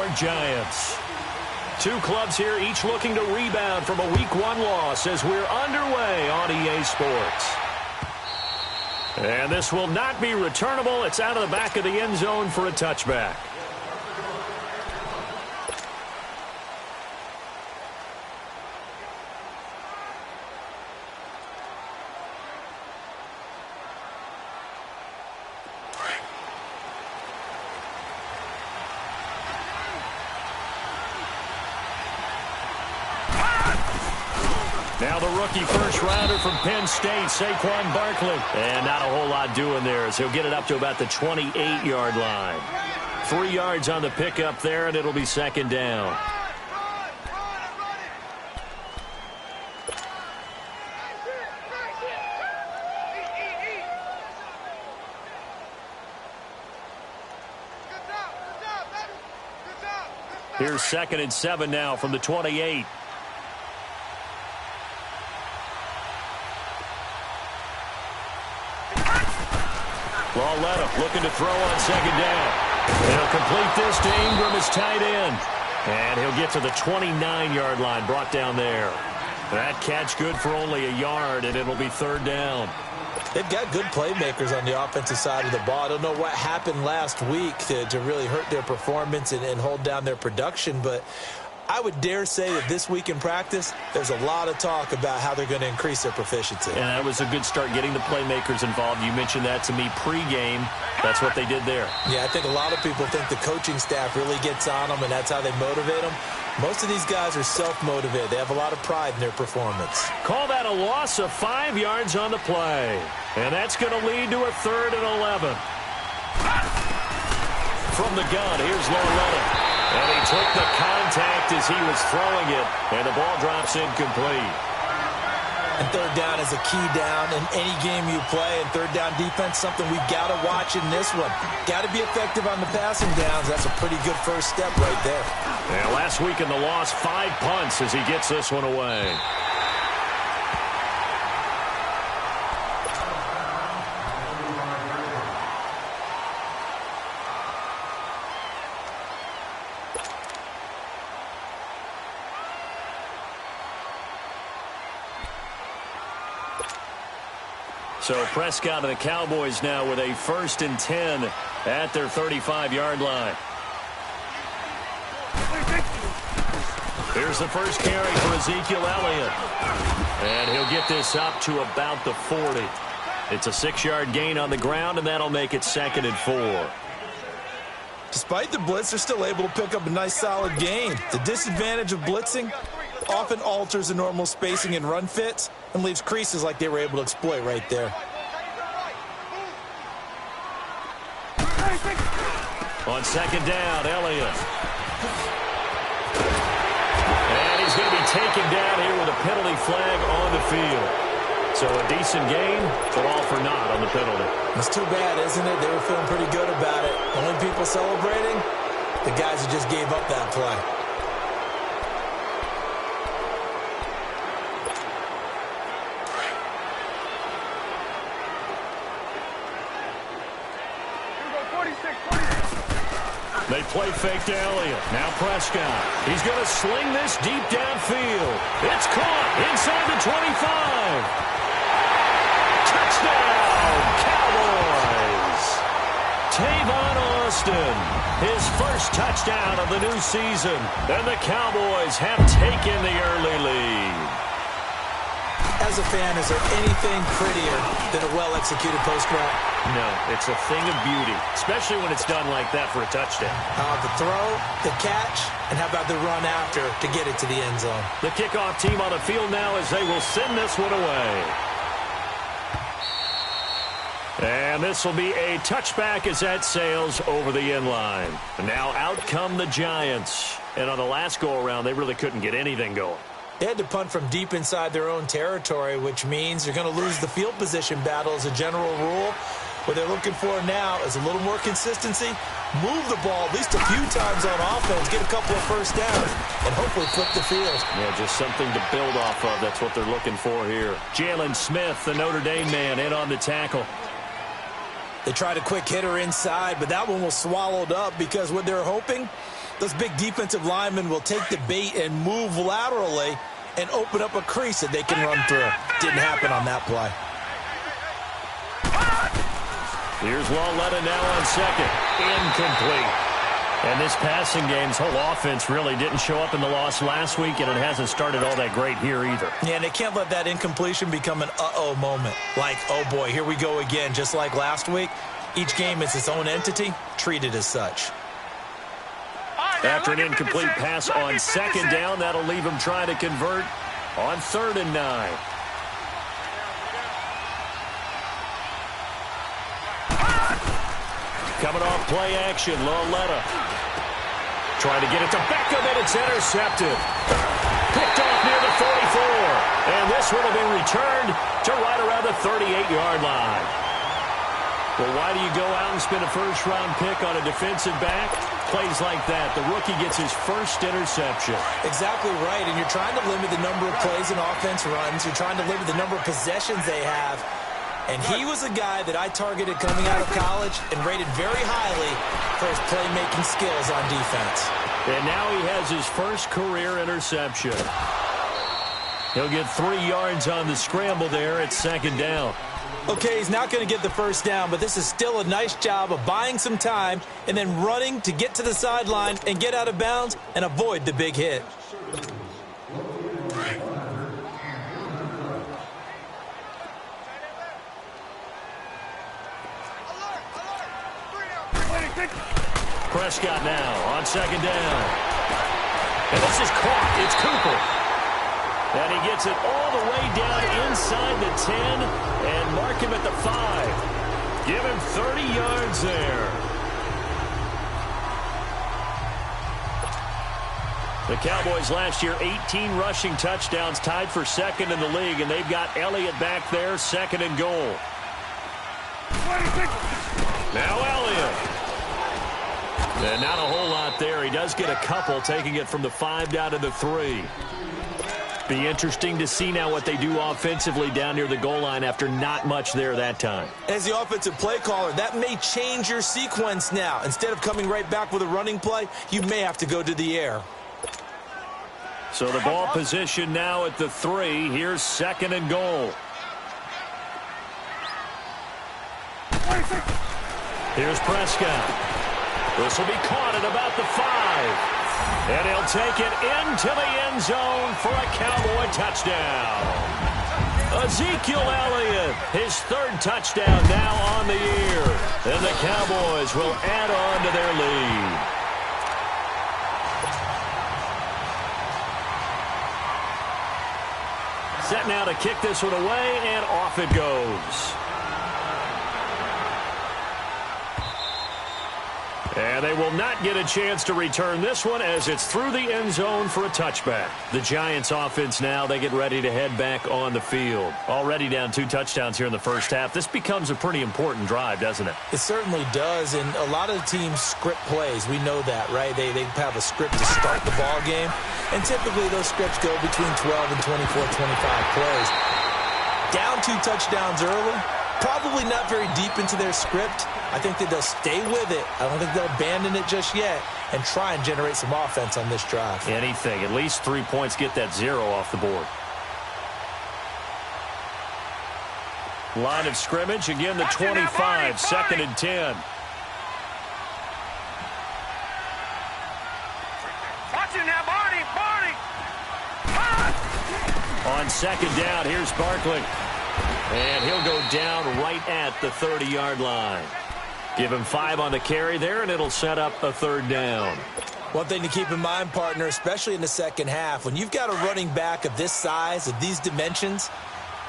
York Giants. Two clubs here, each looking to rebound from a Week 1 loss as we're underway on EA Sports. And this will not be returnable. It's out of the back of the end zone for a touchback. Now the rookie first-rounder from Penn State, Saquon Barkley. And not a whole lot doing there as he'll get it up to about the 28-yard line. 3 yards on the pickup there, and it'll be second down. Here's 2nd and 7 now from the 28. Lauletta looking to throw on second down. He'll complete this to Ingram as tight end. And he'll get to the 29-yard line, brought down there. That catch good for only a yard, and it'll be third down. They've got good playmakers on the offensive side of the ball. I don't know what happened last week to really hurt their performance and hold down their production, but I would dare say that this week in practice, there's a lot of talk about how they're going to increase their proficiency. And that was a good start, getting the playmakers involved. You mentioned that to me pregame. That's what they did there. Yeah, I think a lot of people think the coaching staff really gets on them, and that's how they motivate them. Most of these guys are self-motivated. They have a lot of pride in their performance. Call that a loss of 5 yards on the play. And that's going to lead to a 3rd and 11. From the gun, here's Lauletta. And he took the contact as he was throwing it, and the ball drops incomplete. And third down is a key down in any game you play, and third down defense, something we've got to watch in this one. Got to be effective on the passing downs. That's a pretty good first step right there. And last week in the loss, 5 punts as he gets this one away. So Prescott and the Cowboys now with a 1st and 10 at their 35-yard line. Here's the first carry for Ezekiel Elliott. And he'll get this up to about the 40. It's a 6-yard gain on the ground, and that'll make it 2nd and 4. Despite the blitz, they're still able to pick up a nice solid gain. The disadvantage of blitzing often alters the normal spacing and run fits and leaves creases like they were able to exploit right there. On second down, Elliott. And he's going to be taken down here with a penalty flag on the field. So a decent game, but all for naught on the penalty. It's too bad, isn't it? They were feeling pretty good about it. Only people celebrating, the guys who just gave up that play. They play fake to Elliott. Now Prescott. He's going to sling this deep downfield. It's caught inside the 25. Touchdown, Cowboys. Tavon Austin, his first touchdown of the new season. And the Cowboys have taken the early lead. As a fan, is there anything prettier than a well-executed post-route? No, it's a thing of beauty, especially when it's done like that for a touchdown. The throw, the catch, and how about the run after to get it to the end zone? The kickoff team on the field now as they will send this one away. And this will be a touchback as that sails over the end line. And now out come the Giants. And on the last go-around, they really couldn't get anything going. They had to punt from deep inside their own territory, which means they're going to lose the field position battle as a general rule. What they're looking for now is a little more consistency, move the ball at least a few times on offense, get a couple of first downs, and hopefully flip the field. Yeah, just something to build off of. That's what they're looking for here. Jalen Smith, the Notre Dame man, in on the tackle. They tried a quick hitter inside, but that one was swallowed up because what they're hoping Those big defensive linemen will take the bait and move laterally and open up a crease that they can run through. Didn't happen on that play. Here's Lawletta now on second. Incomplete. And this passing game's whole offense really didn't show up in the loss last week, and it hasn't started all that great here either. Yeah, and they can't let that incompletion become an uh-oh moment. Like, oh boy, here we go again, just like last week. Each game is its own entity, treated as such. After an incomplete pass on second down, that'll leave him trying to convert on 3rd and 9. Coming off play action, Lawletta. Trying to get it to Beckham, and it's intercepted. Picked off near the 44. And this one will be returned to right around the 38-yard line. Well, why do you go out and spend a first-round pick on a defensive back? Plays like that. The rookie gets his first interception. Exactly right, and you're trying to limit the number of plays and offense runs. You're trying to limit the number of possessions they have. And he was a guy that I targeted coming out of college and rated very highly for his playmaking skills on defense. And now he has his first career interception. He'll get 3 yards on the scramble there at 2nd down. Okay, he's not going to get the first down, but this is still a nice job of buying some time and then running to get to the sideline and get out of bounds and avoid the big hit. Prescott now on 2nd down. And this is caught. It's Cooper. And he gets it all the way down inside the 10 and mark him at the 5. Give him 30 yards there. The Cowboys last year, 18 rushing touchdowns, tied for 2nd in the league, and they've got Elliott back there, 2nd and goal. Now Elliott. And not a whole lot there. He does get a couple, taking it from the 5 down to the 3. Be interesting to see now what they do offensively down near the goal line after not much there that time. As the offensive play caller, that may change your sequence now. Instead of coming right back with a running play, you may have to go to the air. So the ball position now at the 3. Here's 2nd and goal. Here's Prescott. This will be caught at about the 5. And he'll take it into the end zone for a Cowboy touchdown. Ezekiel Elliott, his 3rd touchdown now on the year. And the Cowboys will add on to their lead. Set now to kick this one away, and off it goes. And they will not get a chance to return this one as it's through the end zone for a touchback. The Giants offense now, they get ready to head back on the field. Already down 2 touchdowns here in the first half. This becomes a pretty important drive, doesn't it? It certainly does, and a lot of the teams script plays. We know that, right? They have a script to start the ball game, and typically those scripts go between 12 and 24, 25 plays. Down 2 touchdowns early, probably not very deep into their script. I think that they'll stay with it. I don't think they'll abandon it just yet and try and generate some offense on this drive. Anything. At least 3 points, get that 0 off the board. Line of scrimmage, again the 25, 2nd and 10. Watching that, Barney! On 2nd down, here's Barkley. And he'll go down right at the 30-yard line. Give him 5 on the carry there, and it'll set up a 3rd down. One thing to keep in mind, partner, especially in the second half, when you've got a running back of this size, of these dimensions,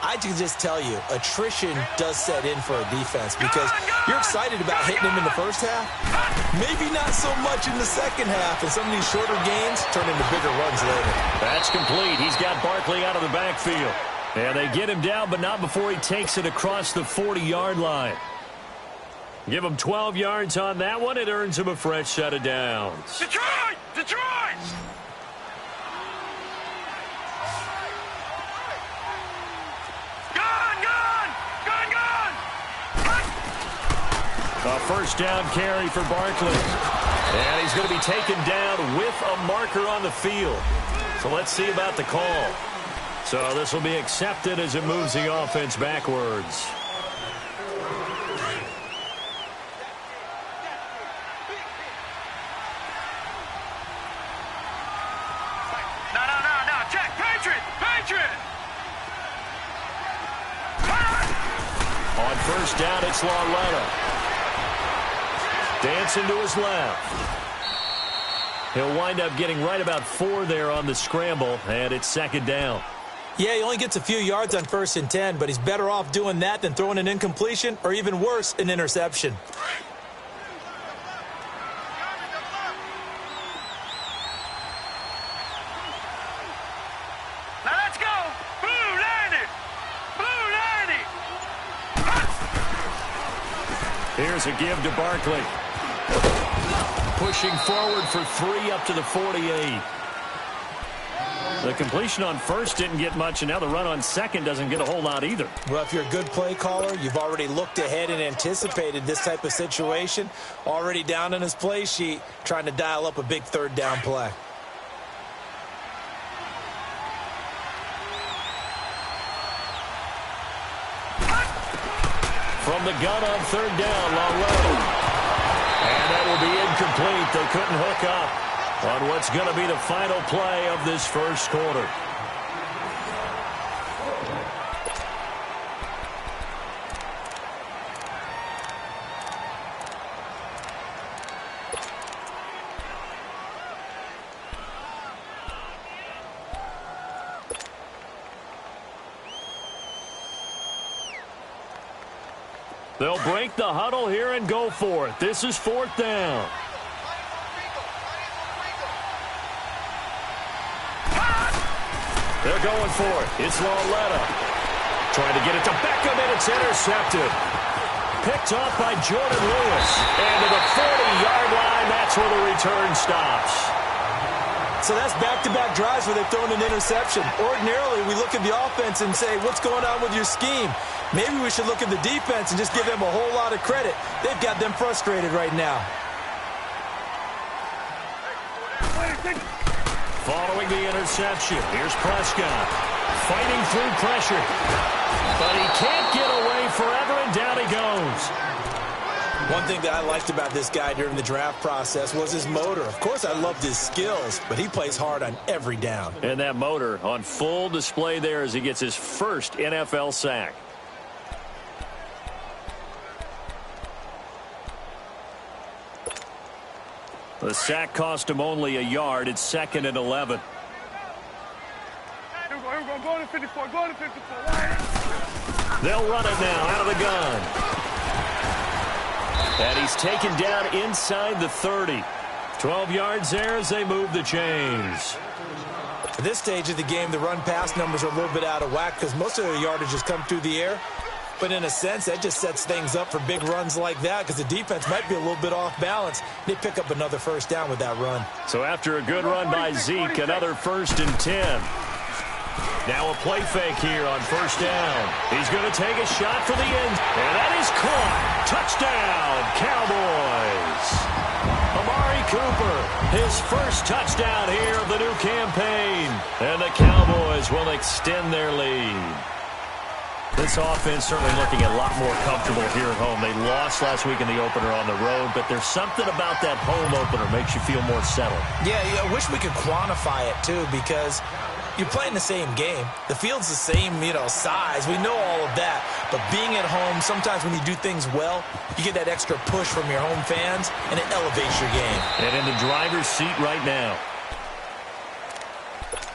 I can just tell you, attrition does set in for a defense because you're excited about hitting him in the first half. Maybe not so much in the second half, and some of these shorter gains turn into bigger runs later. That's complete. He's got Barkley out of the backfield. And they get him down, but not before he takes it across the 40-yard line. Give him 12 yards on that one. It earns him a fresh set of downs. Detroit! Detroit! Gone! Gone! Gone! Gone! A first down carry for Barkley. And he's going to be taken down with a marker on the field. So let's see about the call. So this will be accepted as it moves the offense backwards. No. Check. Patriot. On first down, it's Lauletta. Dancing to his left. He'll wind up getting right about 4 there on the scramble, and it's second down. Yeah, he only gets a few yards on 1st and 10, but he's better off doing that than throwing an incompletion or even worse, an interception. Now let's go. Blue 90. Here's a give to Barkley. Pushing forward for 3 up to the 48. The completion on first didn't get much, and now the run on second doesn't get a whole lot either. Well, if you're a good play caller, you've already looked ahead and anticipated this type of situation. Already down in his play sheet, trying to dial up a big 3rd down play. From the gun on 3rd down, Lauletta. And that will be incomplete. They couldn't hook up on what's going to be the final play of this first quarter. They'll break the huddle here and go for it. This is 4th down. They're going for it. It's Lauletta. Trying to get it to Beckham, and it's intercepted. Picked off by Jordan Lewis. And to the 40-yard line, that's where the return stops. So that's back-to-back drives where they've thrown an interception. Ordinarily, we look at the offense and say, what's going on with your scheme? Maybe we should look at the defense and just give them a whole lot of credit. They've got them frustrated right now. Following the interception, here's Prescott. Fighting through pressure. But he can't get away forever, and down he goes. One thing that I liked about this guy during the draft process was his motor. Of course, I loved his skills, but he plays hard on every down. And that motor on full display there as he gets his first NFL sack. The sack cost him only a yard. It's 2nd and 11. Here we go. Go to 54. They'll run it now out of the gun. And he's taken down inside the 30. 12 yards there as they move the chains. At this stage of the game, the run-pass numbers are a little bit out of whack because most of their yardage has come through the air. But in a sense, that just sets things up for big runs like that because the defense might be a little bit off balance. They pick up another 1st down with that run. So after a good run by Zeke, another 1st and 10. Now a play fake here on 1st down. He's going to take a shot for the end. And that is caught. Touchdown, Cowboys. Amari Cooper, his first touchdown here of the new campaign. And the Cowboys will extend their lead. This offense certainly looking a lot more comfortable here at home. They lost last week in the opener on the road, but there's something about that home opener makes you feel more settled. Yeah, I wish we could quantify it, too, because you're playing the same game. The field's the same, size. We know all of that. But being at home, sometimes when you do things well, you get that extra push from your home fans, and it elevates your game. And in the driver's seat right now.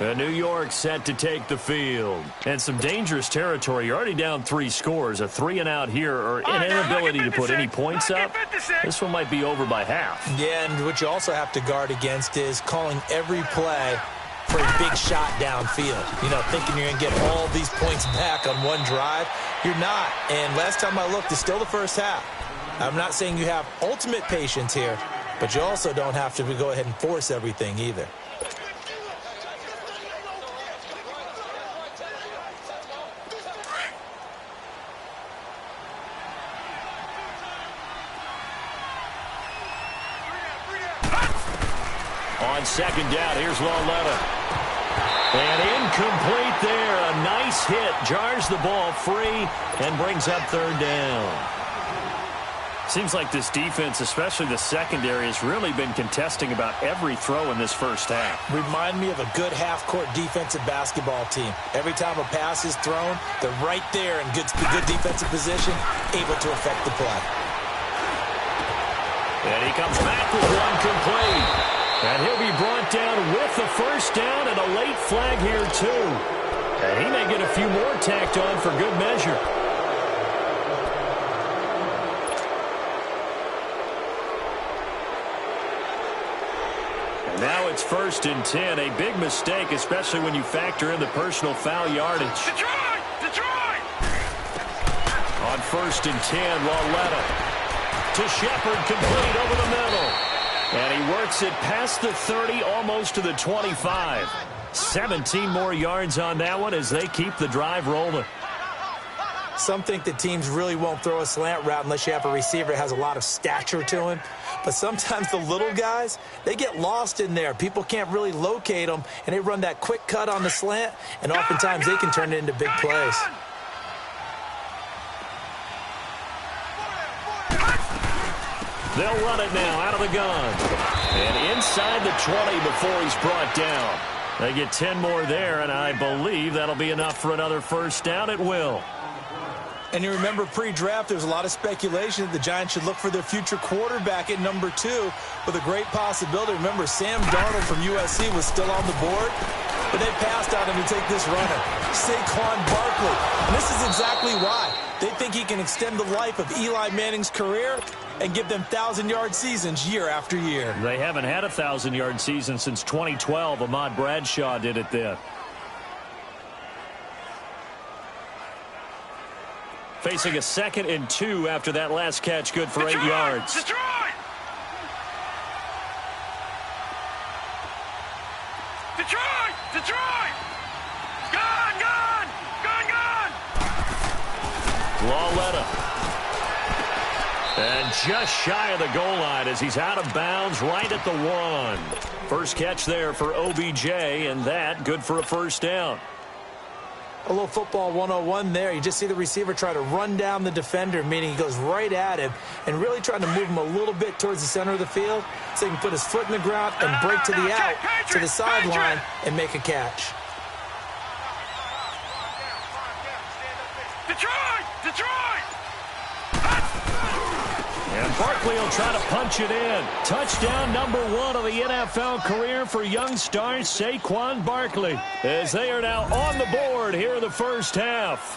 New York set to take the field. And some dangerous territory. You're already down 3 scores. A 3-and-out here, or an inability to put any points up. This one might be over by half. Yeah, and what you also have to guard against is calling every play for a big shot downfield. Thinking you're going to get all these points back on one drive. You're not. And last time I looked, it's still the first half. I'm not saying you have ultimate patience here, but you also don't have to go ahead and force everything either. on second down. Here's Lauletta. And incomplete there. A nice hit. Jars the ball free and brings up third down. Seems like this defense, especially the secondary, has really been contesting about every throw in this first half. Remind me of a good half-court defensive basketball team. Every time a pass is thrown, they're right there in good defensive position, able to affect the play. And he comes back with one complete. And he'll be brought down with the first down and a late flag here, too. And he may get a few more tacked on for good measure. Now it's 1st and 10. A big mistake, especially when you factor in the personal foul yardage. Detroit! Detroit! On 1st and 10, Lauletta to Shepard, complete over the middle. And he works it past the 30, almost to the 25. 17 more yards on that one as they keep the drive rolling. Some think that teams really won't throw a slant route unless you have a receiver that has a lot of stature to him. But sometimes the little guys, they get lost in there. People can't really locate them, and they run that quick cut on the slant, and oftentimes they can turn it into big plays. They'll run it now out of the gun. And inside the 20 before he's brought down. They get 10 more there, and I believe that'll be enough for another first down. It will. And you remember pre-draft, there was a lot of speculation that the Giants should look for their future quarterback at number 2 with a great possibility. Remember, Sam Darnold from USC was still on the board, but they passed on him to take this runner, Saquon Barkley. And this is exactly why. They think he can extend the life of Eli Manning's career and give them 1,000-yard seasons year after year. They haven't had a 1,000-yard season since 2012. Ahmad Bradshaw did it then. Facing a 2nd and 2 after that last catch, good for 8 yards. Detroit! Detroit! Detroit! Gone! Gone! Gone! Gone! Lauletta. And just shy of the goal line as he's out of bounds right at the 1. First catch there for OBJ, and that good for a first down. A little football 101 there. You just see the receiver try to run down the defender, meaning he goes right at him and really trying to move him a little bit towards the center of the field so he can put his foot in the ground and break to the out, to the sideline, and make a catch. Detroit! Detroit! And Barkley will try to punch it in. Touchdown number 1 of the NFL career for young star Saquon Barkley, as they are now on the board here in the first half.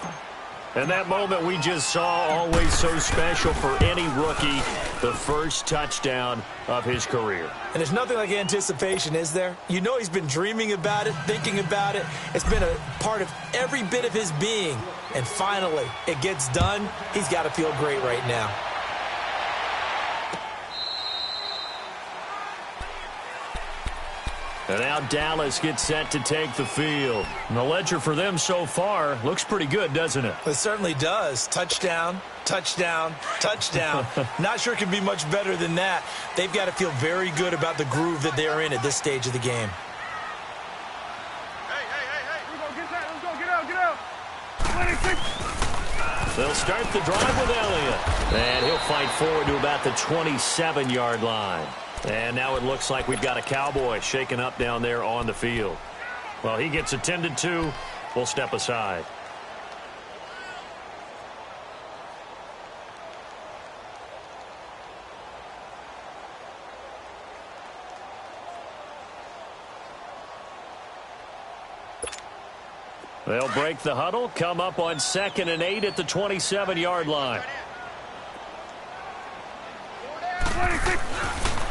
And that moment we just saw, always so special for any rookie, the first touchdown of his career. And there's nothing like anticipation, is there? You know he's been dreaming about it, thinking about it. It's been a part of every bit of his being. And finally, it gets done. He's got to feel great right now. And now Dallas gets set to take the field. And the ledger for them so far looks pretty good, doesn't it? It certainly does. Touchdown, touchdown, touchdown. Not sure it can be much better than that. They've got to feel very good about the groove that they're in at this stage of the game. Hey! Let's go, get that. Let's go, get out. 26. They'll start the drive with Elliott. And he'll fight forward to about the 27-yard line. And now it looks like we've got a Cowboy shaken up down there on the field. Well, he gets attended to. We'll step aside. They'll break the huddle, come up on 2nd and 8 at the 27-yard line. 26.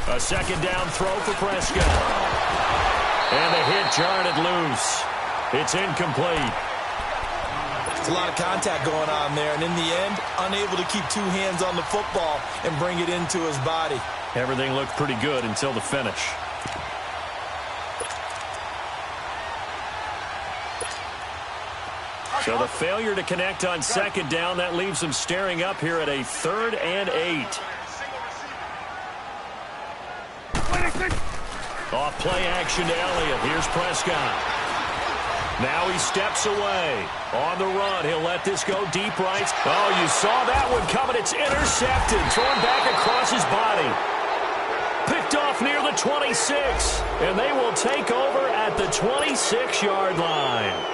A second down throw for Prescott. And the hit jarred it loose. It's incomplete. There's a lot of contact going on there, and in the end, unable to keep 2 hands on the football and bring it into his body. Everything looked pretty good until the finish. So the failure to connect on second down, that leaves them staring up here at a 3rd and 8. Off play action to Elliott. Here's Prescott. Now he steps away. On the run, he'll let this go deep right. Oh, you saw that one coming. It's intercepted. Thrown back across his body. Picked off near the 26. And they will take over at the 26-yard line.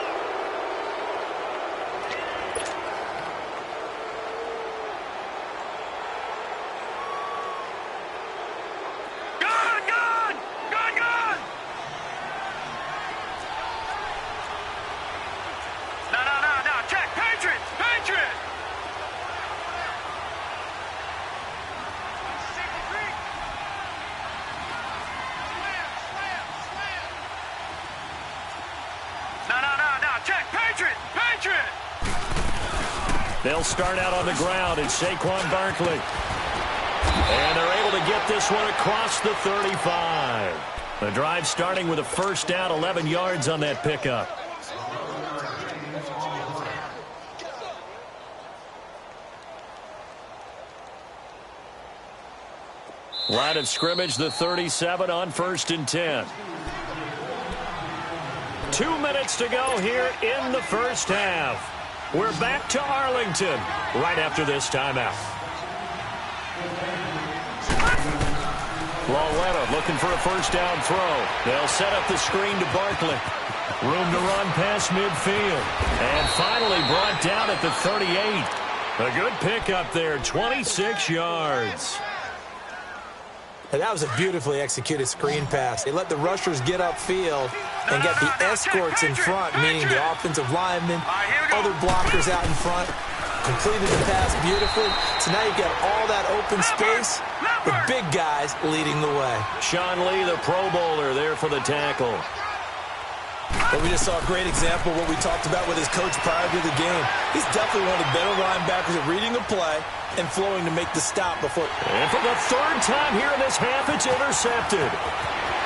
They'll start out on the ground. It's Saquon Barkley. And they're able to get this one across the 35. The drive starting with a first down, 11 yards on that pickup. Line of scrimmage, the 37 on 1st and 10. 2 minutes to go here in the first half. We're back to Arlington right after this timeout. Lawetta looking for a first down throw. They'll set up the screen to Barkley. Room to run past midfield. And finally brought down at the 38. A good pickup there, 26 yards. And that was a beautifully executed screen pass. They let the rushers get upfield and get the escorts in front, meaning the offensive linemen, other blockers out in front. Completed the pass beautifully. So now you've got all that open space, the big guys leading the way. Sean Lee, the Pro Bowler, there for the tackle. But we just saw a great example of what we talked about with his coach prior to the game. He's definitely one of the better linebackers at reading a play and flowing to make the stop before. And for the third time here in this half, it's intercepted.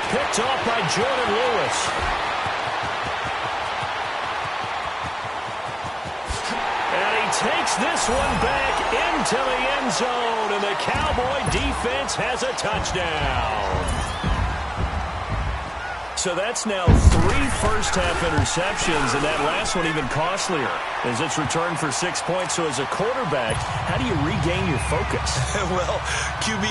Picked off by Jordan Lewis. And he takes this one back into the end zone, and the Cowboy defense has a touchdown. So that's now 3 first-half interceptions, and that last one even costlier as it's returned for 6 points. So as a quarterback, how do you regain your focus? Well, QB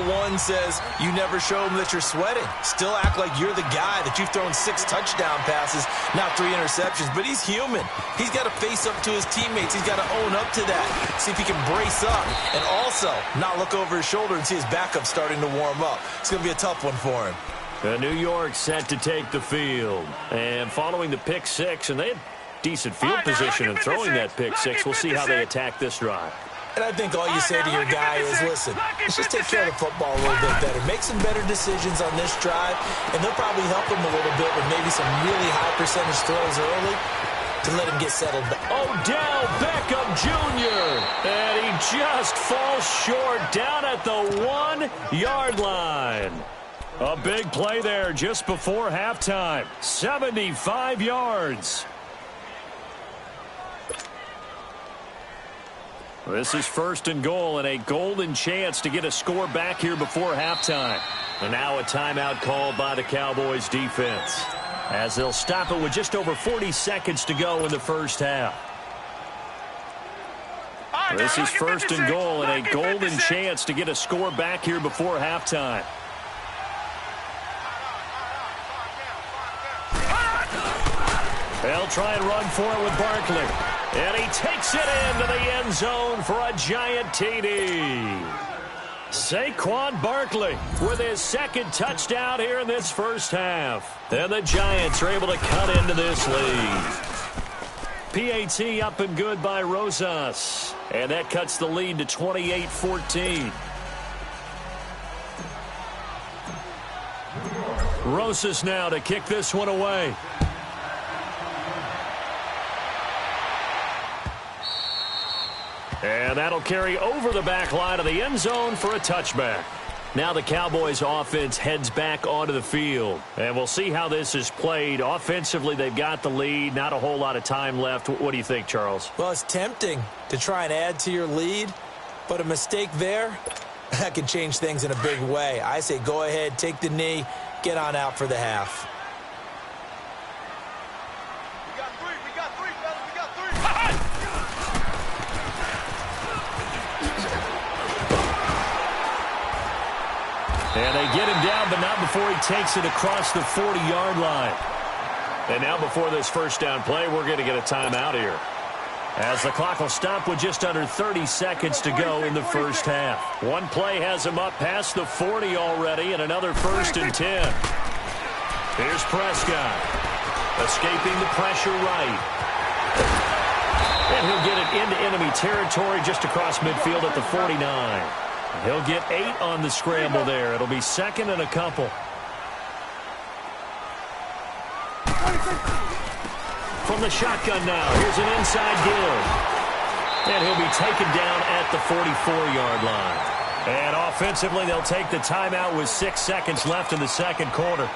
101 says you never show them that you're sweating. Still act like you're the guy, that you've thrown 6 touchdown passes, not 3 interceptions. But he's human. He's got to face up to his teammates. He's got to own up to that, see if he can brace up, and also not look over his shoulder and see his backup starting to warm up. It's going to be a tough one for him. New York set to take the field. And following the pick 6, and they had decent field position in throwing that pick 6. We'll see how they attack this drive. And I think all you say to your guy is, listen, let's just take care of the football a little bit better. Make some better decisions on this drive, and they'll probably help him a little bit with maybe some really high percentage throws early to let him get settled back. Odell Beckham Jr. And he just falls short down at the 1-yard line. A big play there just before halftime. 75 yards. This is 1st and goal and a golden chance to get a score back here before halftime. And now a timeout called by the Cowboys defense, as they'll stop it with just over 40 seconds to go in the first half. This is 1st and goal and a golden chance to get a score back here before halftime. They'll try and run for it with Barkley. And he takes it into the end zone for a giant TD. Saquon Barkley with his 2nd touchdown here in this first half. And the Giants are able to cut into this lead. PAT up and good by Rosas. And that cuts the lead to 28-14. Rosas now to kick this one away. And that'll carry over the back line of the end zone for a touchback. Now the Cowboys offense heads back onto the field. And we'll see how this is played. Offensively, they've got the lead. Not a whole lot of time left. What do you think, Charles? Well, it's tempting to try and add to your lead, but a mistake there, that could change things in a big way. I say go ahead, take the knee, get on out for the half. We got three, fellas, we got three. And they get him down, but not before he takes it across the 40-yard line. And now before this first down play, we're going to get a timeout here, as the clock will stop with just under 30 seconds to go in the first half. One play has him up past the 40 already, and another 1st and 10. Here's Prescott, escaping the pressure right. And he'll get it into enemy territory just across midfield at the 49. He'll get 8 on the scramble there. It'll be 2nd and a couple. From the shotgun now, here's an inside give. And he'll be taken down at the 44-yard line. And offensively, they'll take the timeout with 6 seconds left in the second quarter.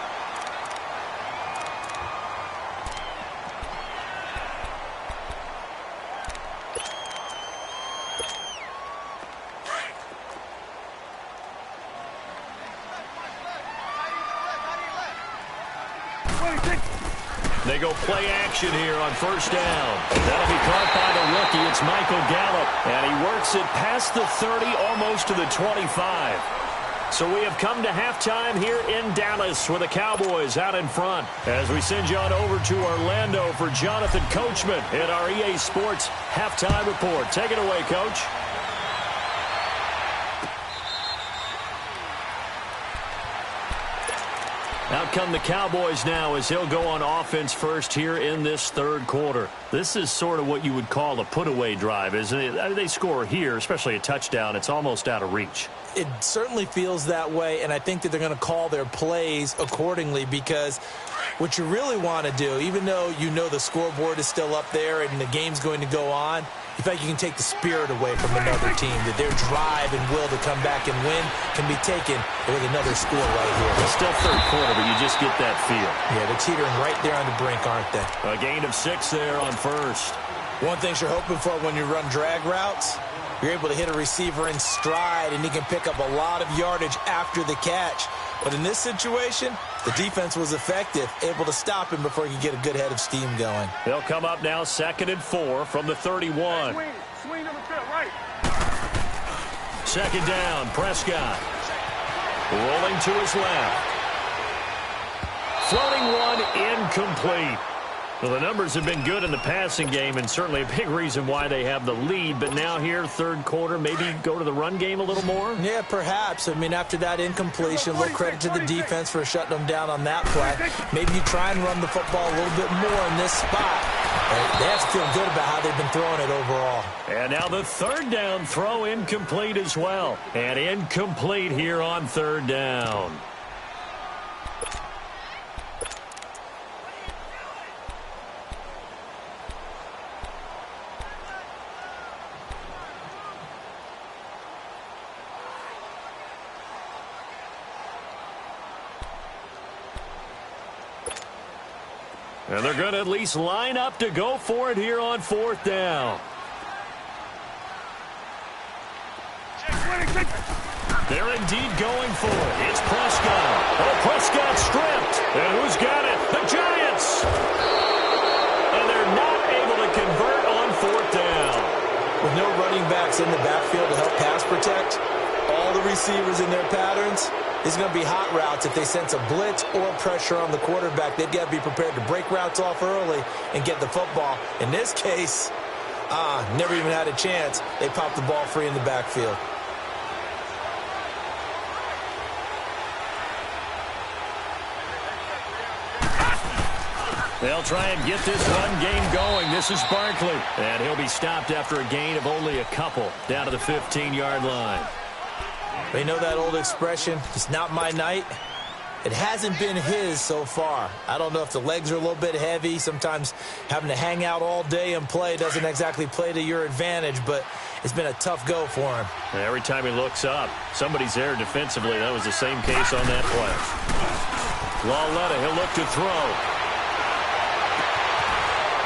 They go play action here on first down. That'll be caught by the rookie. It's Michael Gallup. And he works it past the 30, almost to the 25. So we have come to halftime here in Dallas with the Cowboys out in front. As we send you on over to Orlando for Jonathan Coachman in our EA Sports Halftime Report. Take it away, Coach. Out come the Cowboys now as he'll go on offense first here in this third quarter. This is sort of what you would call a put-away drive, isn't it? They score here, especially a touchdown. It's almost out of reach. It certainly feels that way, and I think that they're going to call their plays accordingly, because what you really want to do, even though you know the scoreboard is still up there and the game's going to go on, in fact, you can take the spirit away from another team, that their drive and will to come back and win can be taken with another score right here. It's still third quarter, but you just get that feel. Yeah, they're teetering right there on the brink, aren't they? A gain of 6 there on first. One thing you're hoping for when you run drag routes, you're able to hit a receiver in stride, and he can pick up a lot of yardage after the catch. But in this situation, the defense was effective, able to stop him before he could get a good head of steam going. They'll come up now 2nd and 4 from the 31. Swing number 10, right. 2nd down, Prescott. Rolling to his left. Floating one, incomplete. Well, the numbers have been good in the passing game, and certainly a big reason why they have the lead. But now here, third quarter, maybe go to the run game a little more? Yeah, perhaps. I mean, after that incompletion, a little credit to the defense for shutting them down on that play. Maybe you try and run the football a little bit more in this spot. They have to feel good about how they've been throwing it overall. And now the 3rd down throw incomplete as well. And incomplete here on 3rd down. And they're going to at least line up to go for it here on 4th down. They're indeed going for it. It's Prescott. Oh, Prescott stripped. And who's got it? The Giants. And they're not able to convert on 4th down. With no running backs in the backfield to help pass protect, all the receivers in their patterns, it's going to be hot routes. If they sense a blitz or pressure on the quarterback, they've got to be prepared to break routes off early and get the football. In this case, never even had a chance. They popped the ball free in the backfield. They'll try and get this run game going. This is Barkley. And he'll be stopped after a gain of only a couple down to the 15-yard line. They know that old expression, it's not my night. It hasn't been his so far. I don't know if the legs are a little bit heavy. Sometimes having to hang out all day and play doesn't exactly play to your advantage, but it's been a tough go for him. Every time he looks up, somebody's there defensively. That was the same case on that play. Lawletta, he'll look to throw.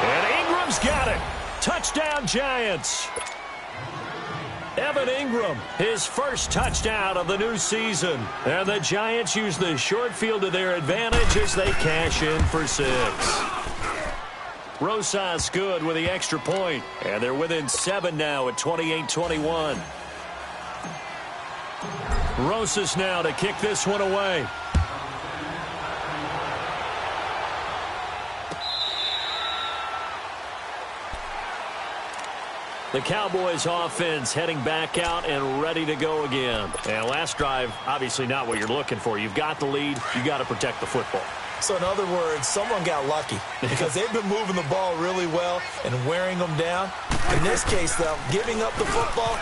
And Ingram's got it. Touchdown, Giants. Evan Ingram, his first touchdown of the new season. And the Giants use the short field to their advantage as they cash in for 6. Rosas good with the extra point. And they're within 7 now at 28-21. Rosas now to kick this one away. The Cowboys offense heading back out and ready to go again. And last drive, obviously not what you're looking for. You've got the lead. You've got to protect the football. So in other words, someone got lucky because they've been moving the ball really well and wearing them down. In this case, though, giving up the football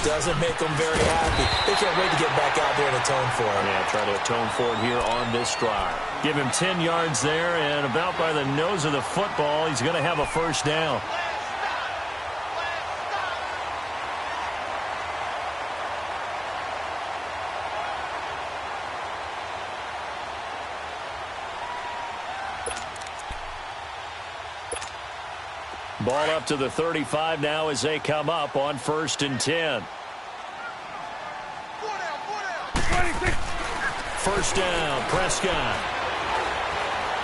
doesn't make them very happy. They can't wait to get back out there and atone for it. Yeah, try to atone for it here on this drive. Give him 10 yards there, and about by the nose of the football, he's going to have a first down. Ball up to the 35 now as they come up on 1st and 10. First down, Prescott.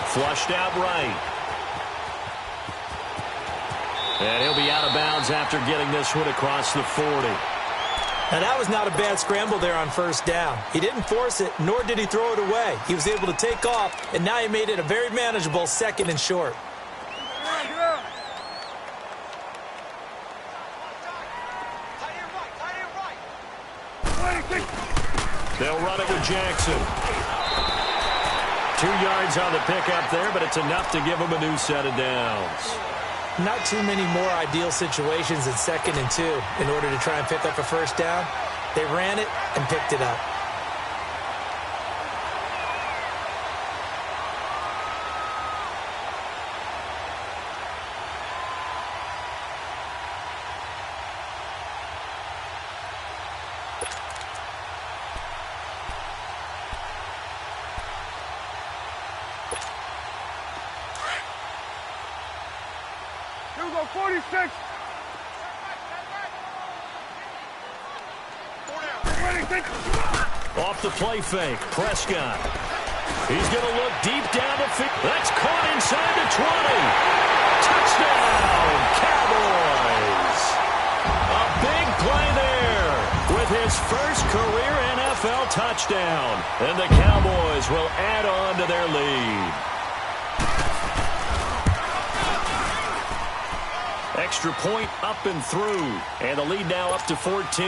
Flushed out right. And he'll be out of bounds after getting this one across the 40. Now, that was not a bad scramble there on 1st down. He didn't force it, nor did he throw it away. He was able to take off, and now he made it a very manageable 2nd and short. They'll run it with Jackson. 2 yards on the pickup there, but it's enough to give him a new set of downs. Not too many more ideal situations at 2nd and 2 in order to try and pick up a first down. They ran it and picked it up. Here we go, 46. Off the play fake, Prescott. He's going to look deep down the field. That's caught inside the 20. Touchdown, Cowboys. A big play there with his first career NFL touchdown. And the Cowboys will add on to their lead. Extra point up and through. And the lead now up to 14.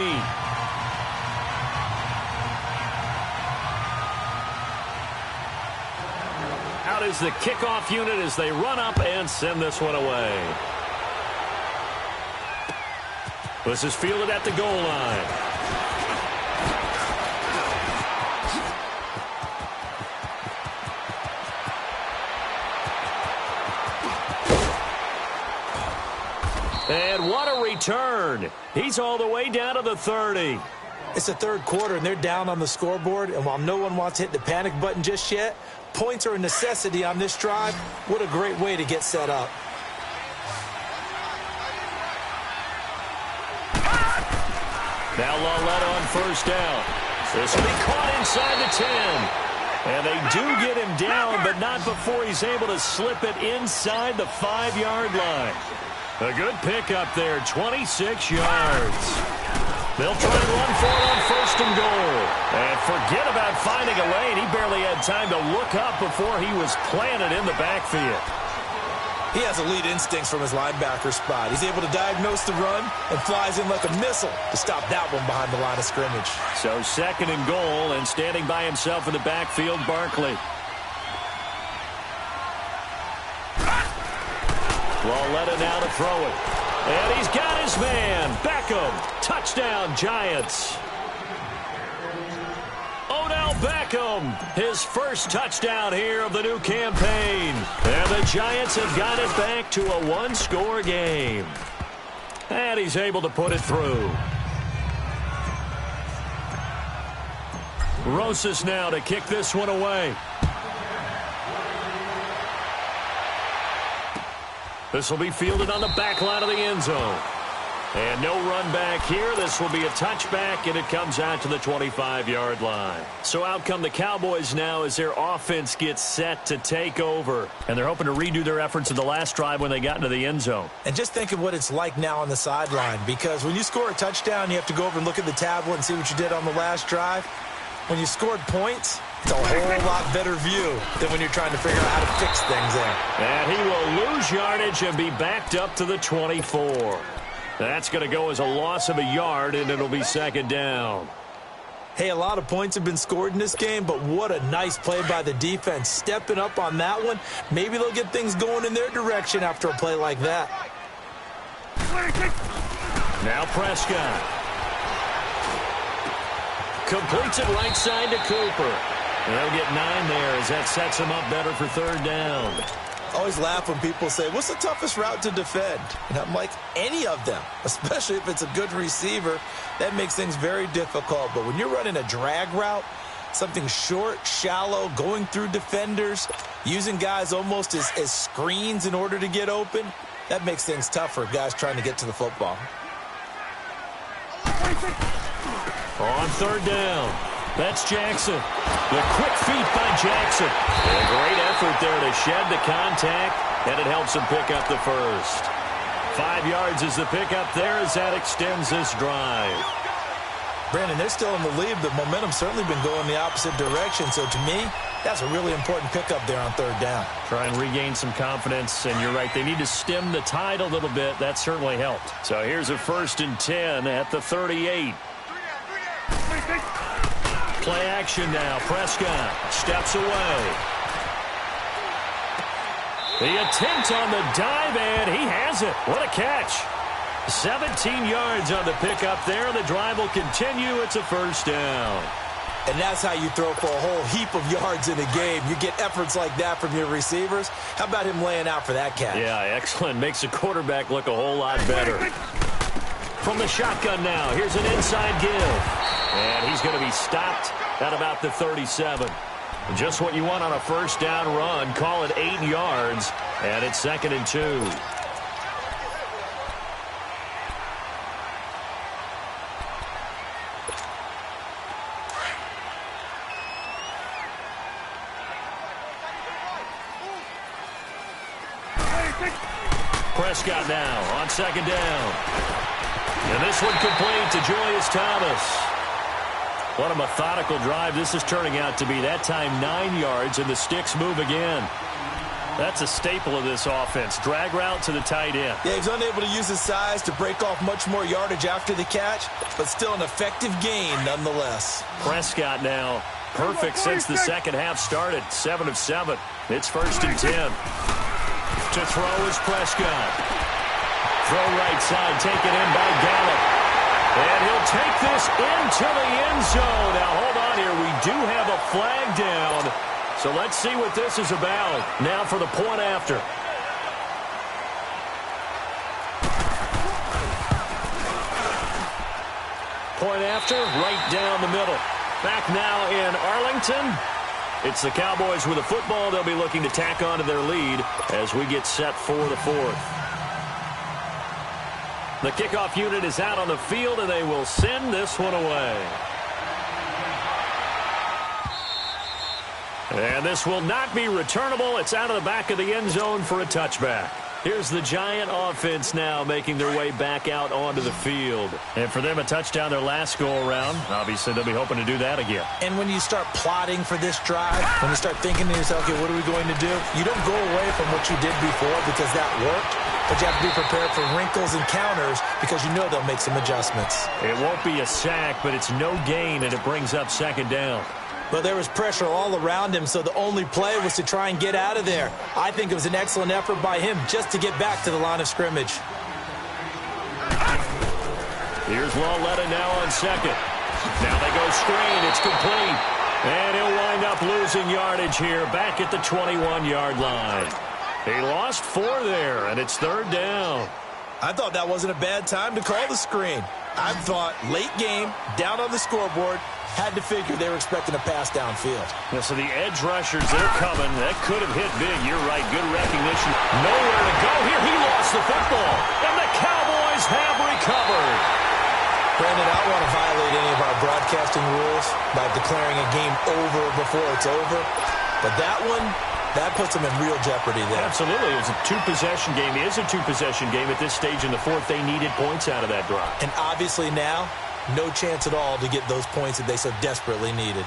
Out is the kickoff unit as they run up and send this one away. This is fielded at the goal line. And what a return. He's all the way down to the 30. It's the 3rd quarter, and they're down on the scoreboard. And while no one wants to hit the panic button just yet, points are a necessity on this drive. What a great way to get set up. Now Lalletta on first down. This will be caught inside the 10. And they do get him down, but not before he's able to slip it inside the 5-yard line. A good pickup there, 26 yards. They'll try and run for it on 1st and goal. And forget about finding a lane. He barely had time to look up before he was planted in the backfield. He has elite instincts from his linebacker spot. He's able to diagnose the run and flies in like a missile to stop that one behind the line of scrimmage. So 2nd and goal, and standing by himself in the backfield, Barkley. Lalletta now to throw it. And he's got his man. Beckham. Touchdown, Giants. Odell Beckham, his first touchdown here of the new campaign. And the Giants have got it back to a 1-score game. And he's able to put it through. Rosas now to kick this one away. This will be fielded on the back line of the end zone. And no run back here. This will be a touchback, and it comes out to the 25-yard line. So out come the Cowboys now as their offense gets set to take over. And they're hoping to redo their efforts in the last drive when they got into the end zone. And just think of what it's like now on the sideline, because when you score a touchdown, you have to go over and look at the tablet and see what you did on the last drive. When you scored points, it's a whole lot better view than when you're trying to figure out how to fix things there. And he will lose yardage and be backed up to the 24. That's going to go as a loss of a yard, and it'll be second down. Hey, a lot of points have been scored in this game, but what a nice play by the defense. Stepping up on that one, maybe they'll get things going in their direction after a play like that. Now Prescott. Completes it right side to Cooper. And they'll get 9 there as that sets him up better for third down. I always laugh when people say, what's the toughest route to defend? And I'm like, any of them, especially if it's a good receiver. That makes things very difficult. But when you're running a drag route, something short, shallow, going through defenders, using guys almost as screens in order to get open, that makes things tough for guys trying to get to the football. On third down, that's Jackson. The quick feet by Jackson. And a great effort there to shed the contact, and it helps him pick up the first. 5 yards is the pickup there as that extends this drive. Brandon, they're still in the lead, but momentum's certainly been going the opposite direction. So to me, that's a really important pickup there on third down. Try and regain some confidence, and you're right. They need to stem the tide a little bit. That certainly helped. So here's a 1st and 10 at the 38. Play action now. Prescott steps away. The attempt on the dive, and he has it. What a catch. 17 yards on the pickup there. The drive will continue. It's a first down. And that's how you throw for a whole heap of yards in a game. You get efforts like that from your receivers. How about him laying out for that catch? Yeah, excellent. Makes the quarterback look a whole lot better. From the shotgun now, here's an inside give. And he's going to be stopped at about the 37. Just what you want on a first down run. Call it 8 yards, and it's 2nd and 2. Prescott now on 2nd down. And this one complete to Julius Thomas. What a methodical drive this is turning out to be. That time 9 yards, and the sticks move again. That's a staple of this offense. Drag route to the tight end. Yeah, he's unable to use his size to break off much more yardage after the catch, but still an effective gain nonetheless. Prescott now perfect since the second half started. 7 of 7. It's 1st and 10. To throw is Prescott. Throw right side, taken in by Gallup. And he'll take this into the end zone. Now, hold on here. We do have a flag down. So let's see what this is about. Now for the point after. Point after, right down the middle. Back now in Arlington. It's the Cowboys with a football. They'll be looking to tack on to their lead as we get set for the 4th. The kickoff unit is out on the field, and they will send this one away. And this will not be returnable. It's out of the back of the end zone for a touchback. Here's the Giant offense now making their way back out onto the field. And for them, a touchdown their last go-around. Obviously, they'll be hoping to do that again. And when you start plotting for this drive, when you start thinking to yourself, okay, what are we going to do? You don't go away from what you did before because that worked. But you have to be prepared for wrinkles and counters because you know they'll make some adjustments. It won't be a sack, but it's no gain, and it brings up 2nd down. But there was pressure all around him, so the only play was to try and get out of there. I think it was an excellent effort by him just to get back to the line of scrimmage. Here's Lawletta now on 2nd. Now they go screen. It's complete. And he'll wind up losing yardage here back at the 21-yard line. He lost 4 there, and it's 3rd down. I thought that wasn't a bad time to call the screen. I thought late game, down on the scoreboard, had to figure they were expecting a pass downfield. Yeah, so the edge rushers, they're coming. That could have hit big. You're right. Good recognition. Nowhere to go here. He lost the football. And the Cowboys Cowboys have recovered. Brandon, I don't want to violate any of our broadcasting rules by declaring a game over before it's over. But that one, that puts them in real jeopardy there. Absolutely. It was a two-possession game. It is a two-possession game at this stage in the fourth. They needed points out of that drive. And obviously now, no chance at all to get those points that they so desperately needed.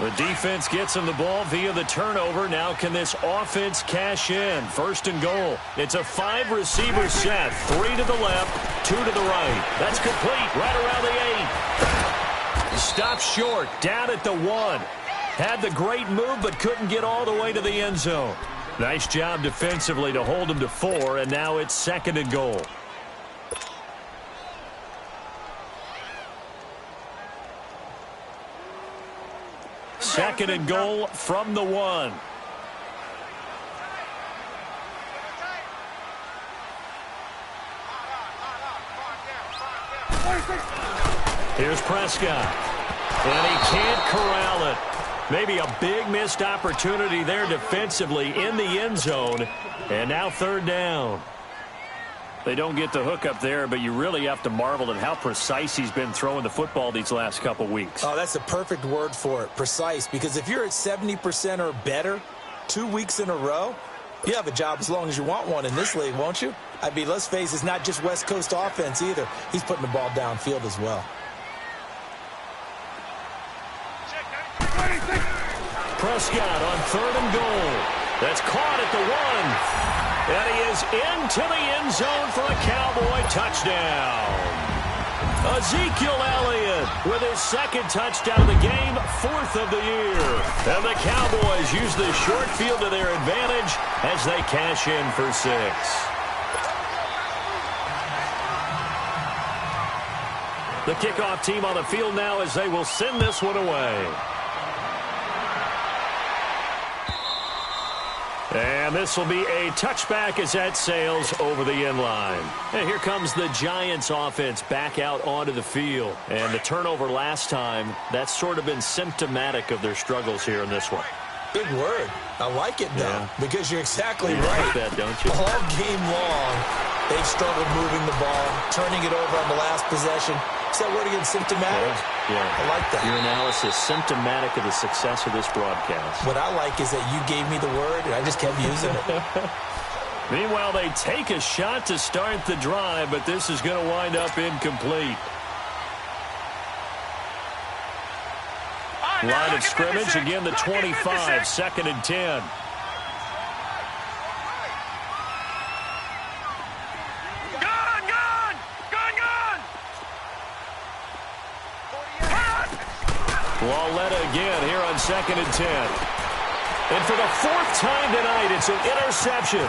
The defense gets him the ball via the turnover. Now can this offense cash in? First and goal. It's a 5-receiver set. 3 to the left, 2 to the right. That's complete right around the 8. Stopped short, down at the 1. Had the great move, but couldn't get all the way to the end zone. Nice job defensively to hold him to 4, and now it's second and goal. Second and goal from the 1. Here's Prescott. And he can't corral it. Maybe a big missed opportunity there defensively in the end zone. And now third down. They don't get the hook up there, but you really have to marvel at how precise he's been throwing the football these last couple weeks. Oh, that's the perfect word for it, precise. Because if you're at 70% or better 2 weeks in a row, you have a job as long as you want one in this league, won't you? I mean, let's face it, it's not just West Coast offense either. He's putting the ball downfield as well. Prescott on third and goal. That's caught at the 1. And he is into the end zone for a Cowboy touchdown. Ezekiel Elliott with his second touchdown of the game, 4th of the year. And the Cowboys use the short field to their advantage as they cash in for 6. The kickoff team on the field now as they will send this one away. And this will be a touchback as that sails over the end line. And here comes the Giants offense back out onto the field. And the turnover last time, that's sort of been symptomatic of their struggles here in this one. Big word. I like it, though, because you're exactly right. You like that, don't you? All game long, they've struggled moving the ball, turning it over on the last possession. Is that word again, symptomatic? Yeah. I like that. Your analysis, symptomatic of the success of this broadcast. What I like is that you gave me the word, and I just kept using it. Meanwhile, they take a shot to start the drive, but this is going to wind up incomplete. Line of scrimmage, again the 25, second and 10. Lawletta again here on second and 10. And for the 4th time tonight, it's an interception.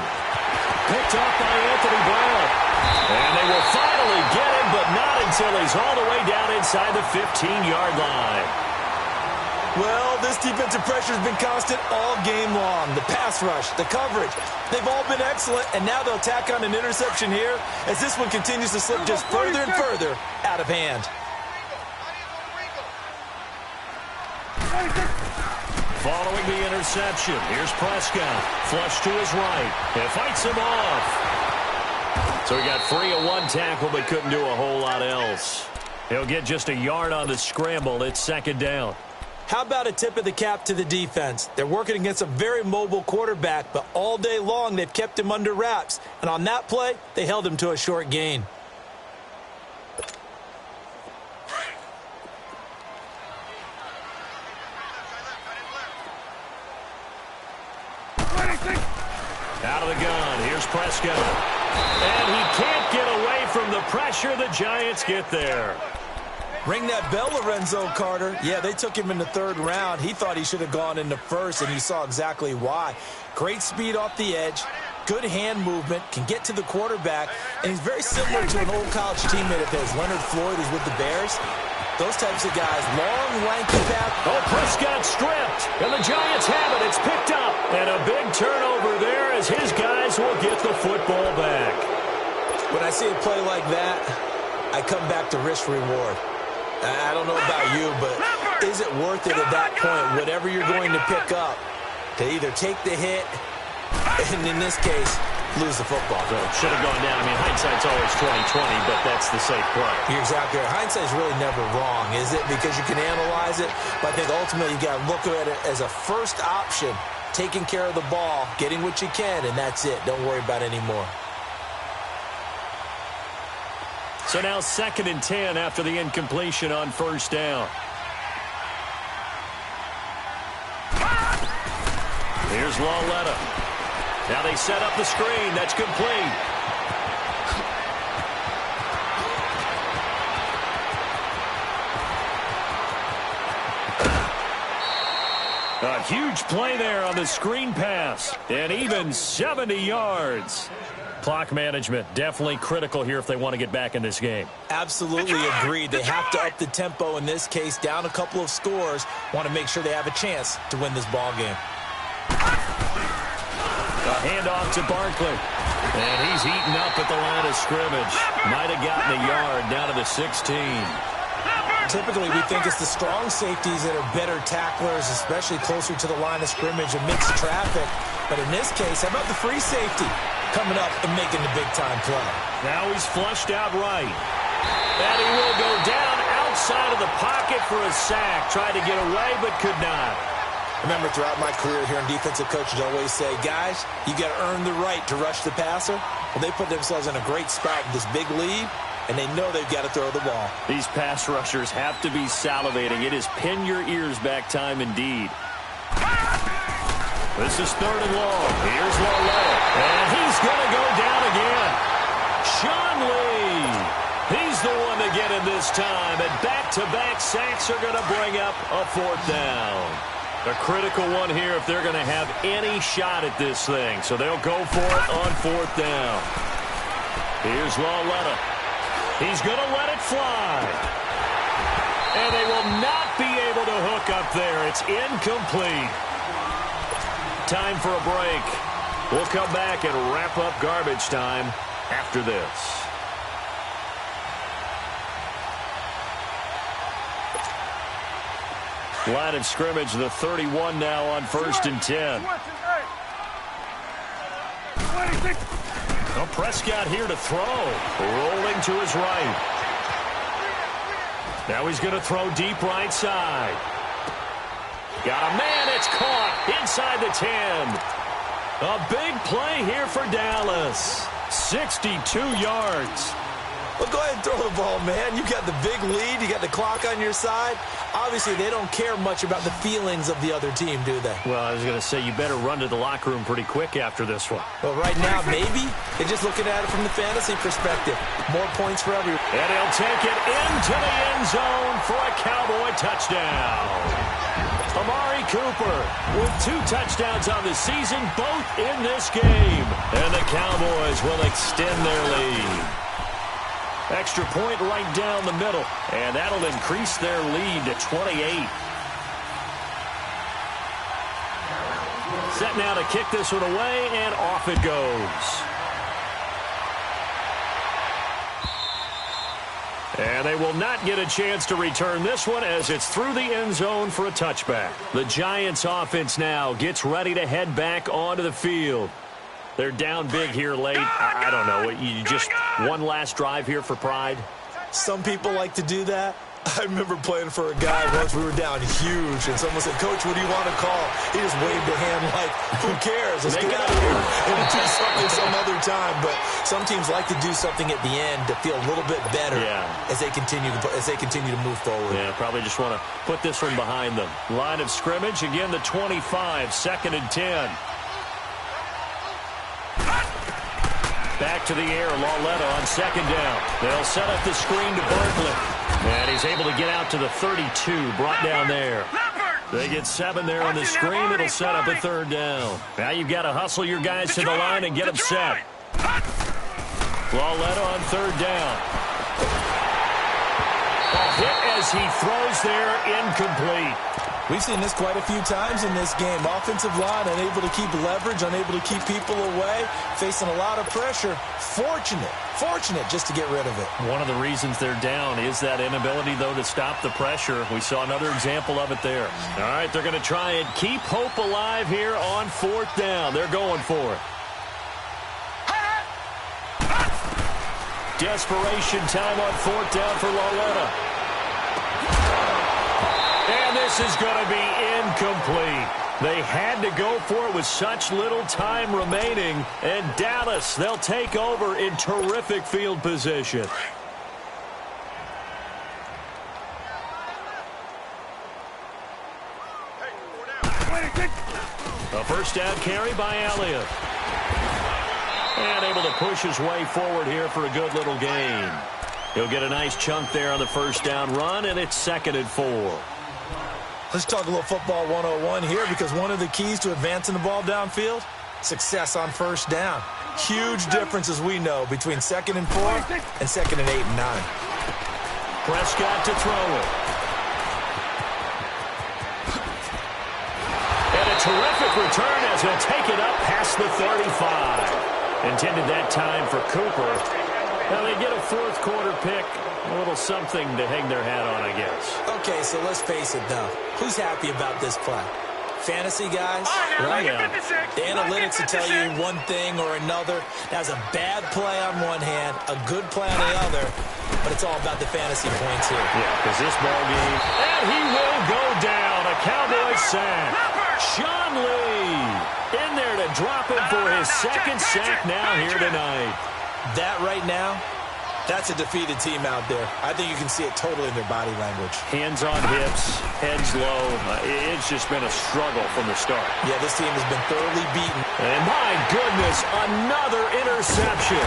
Picked up by Anthony Brown. And they will finally get him, but not until he's all the way down inside the 15-yard line. Well, this defensive pressure has been constant all game long. The pass rush, the coverage, they've all been excellent, and now they'll tack on an interception here as this one continues to slip just further and further out of hand. Following the interception, here's Prescott. Flush to his right. And fights him off. So he got free of one tackle, but couldn't do a whole lot else. He'll get just a yard on the scramble. It's second down. How about a tip of the cap to the defense? They're working against a very mobile quarterback, but all day long they've kept him under wraps. And on that play, they held him to a short gain. Out of the gun, here's Prescott. And he can't get away from the pressure. The Giants get there. Ring that bell, Lorenzo Carter. Yeah, they took him in the 3rd round. He thought he should have gone in the 1st, and you saw exactly why. Great speed off the edge, good hand movement, can get to the quarterback, and he's very similar to an old college teammate of his, Leonard Floyd, who's with the Bears. Those types of guys, long, lanky path. Oh, Prescott stripped, and the Giants have it. It's picked up, and a big turnover there as his guys will get the football back. When I see a play like that, I come back to risk-reward. I don't know about you, but is it worth it at that point, whatever you're going to pick up, to either take the hit And in this case, lose the football. So it should have gone down. I mean, hindsight's always 20/20, but that's the safe play. You're exactly right. Hindsight's really never wrong, is it? Because you can analyze it, but I think ultimately you got to look at it as a first option, taking care of the ball, getting what you can, and that's it. Don't worry about it anymore. So now 2nd and 10 after the incompletion on 1st down. Here's Lauletta. Now they set up the screen. That's complete. A huge play there on the screen pass. And even 70 yards. Clock management definitely critical here if they want to get back in this game. Absolutely agreed. They have to up the tempo in this case, down a couple of scores. Want to make sure they have a chance to win this ball game. A handoff to Barkley. And he's eaten up at the line of scrimmage. Might have gotten a yard down to the 16. Typically, we think it's the strong safeties that are better tacklers, especially closer to the line of scrimmage amidst traffic. But in this case, how about the free safety coming up and making the big-time play? Now he's flushed out right. And he will go down outside of the pocket for a sack. Tried to get away, but could not. Remember, throughout my career here in defensive coaches always say, guys, you got to earn the right to rush the passer. Well, they put themselves in a great spot with this big lead, and they know they've got to throw the ball. These pass rushers have to be salivating. It is pin your ears back time indeed. This is 3rd and long. Here's Lauletta. And he's going to go down again. Sean Lee. He's the one to get in this time. And back-to-back sacks are going to bring up a 4th down. A critical one here if they're going to have any shot at this thing. So they'll go for it on 4th down. Here's Lauletta. He's going to let it fly. And they will not be able to hook up there. It's incomplete. Time for a break. We'll come back and wrap up garbage time after this. Line of scrimmage, the 31 now on 1st and 10. Well, Prescott here to throw. Rolling to his right. Now he's going to throw deep right side. Got a man, it's caught inside the 10. A big play here for Dallas. 62 yards. Well, go ahead and throw the ball, man. You got the big lead. You got the clock on your side. Obviously, they don't care much about the feelings of the other team, do they? Well, I was going to say, you better run to the locker room pretty quick after this one. Well, right now, maybe. They're just looking at it from the fantasy perspective. More points for everyone. And he'll take it into the end zone for a Cowboy touchdown. Amari Cooper with 2 touchdowns on the season, both in this game. And the Cowboys will extend their lead. Extra point right down the middle, and that'll increase their lead to 28. Set now to kick this one away, and off it goes. And they will not get a chance to return this one as it's through the end zone for a touchback. The Giants offense now gets ready to head back onto the field. They're down big here late. I don't know. You just one last drive here for pride? Some people like to do that. I remember playing for a guy once. We were down huge, and someone said, Coach, what do you want to call? He just waved a hand like, who cares? Let's get out of here and do something some other time. But some teams like to do something at the end to feel a little bit better as they continue to move forward. Yeah, probably just want to put this one behind them. Line of scrimmage, again, the 25, 2nd and 10. Back to the air, Lauletta on 2nd down. They'll set up the screen to Barkley. And he's able to get out to the 32, brought down there. They get 7 there on the screen. It'll set up a 3rd down. Now you've got to hustle your guys to the line and get them set. Lauletta on 3rd down. A hit as he throws there, incomplete. We've seen this quite a few times in this game. Offensive line unable to keep leverage, unable to keep people away, facing a lot of pressure. Fortunate just to get rid of it. One of the reasons they're down is that inability, though, to stop the pressure. We saw another example of it there. All right, they're going to try and keep hope alive here on 4th down. They're going for it. Desperation time on 4th down for Loretta. And this is going to be incomplete. They had to go for it with such little time remaining. And Dallas, they'll take over in terrific field position. A first down carry by Elliott. And able to push his way forward here for a good little gain. He'll get a nice chunk there on the first down run, and it's 2nd and 4. Let's talk a little football 101 here, because one of the keys to advancing the ball downfield, success on first down. Huge difference, as we know, between 2nd and 4 and 2nd and 8 and 9. Prescott to throw it. And a terrific return as he'll take it up past the 35. Intended that time for Cooper. Now they get a 4th quarter pick. A little something to hang their hat on, I guess. Okay, so let's face it, though. Who's happy about this play? Fantasy guys? Right? Yeah. The analytics will tell you one thing or another. That's a bad play on one hand, a good play on the other, but it's all about the fantasy points here. Yeah, because this ball game, and he will go down. A Cowboy sack. Sean Lee in there to drop him for his 2nd sack now here tonight. That right now, that's a defeated team out there. I think you can see it totally in their body language. Hands on hips, heads low. It's just been a struggle from the start. Yeah, this team has been thoroughly beaten. And my goodness, another interception.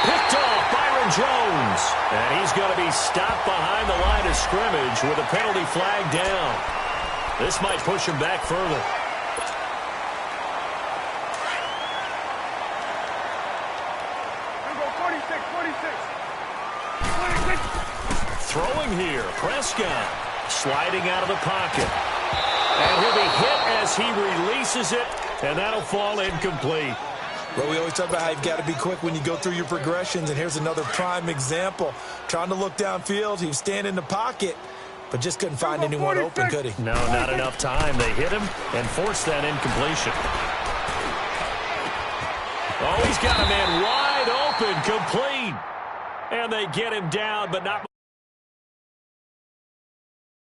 Picked off Byron Jones. And he's going to be stopped behind the line of scrimmage with a penalty flag down. This might push him back further. Throwing here, Prescott sliding out of the pocket. And he'll be hit as he releases it, and that'll fall incomplete. Well, we always talk about how you've got to be quick when you go through your progressions, and here's another prime example. Trying to look downfield, he was standing in the pocket, but just couldn't find anyone open, could he? No, not enough time. They hit him and forced that incompletion. Oh, he's got a man wide open, complete. And they get him down, but not...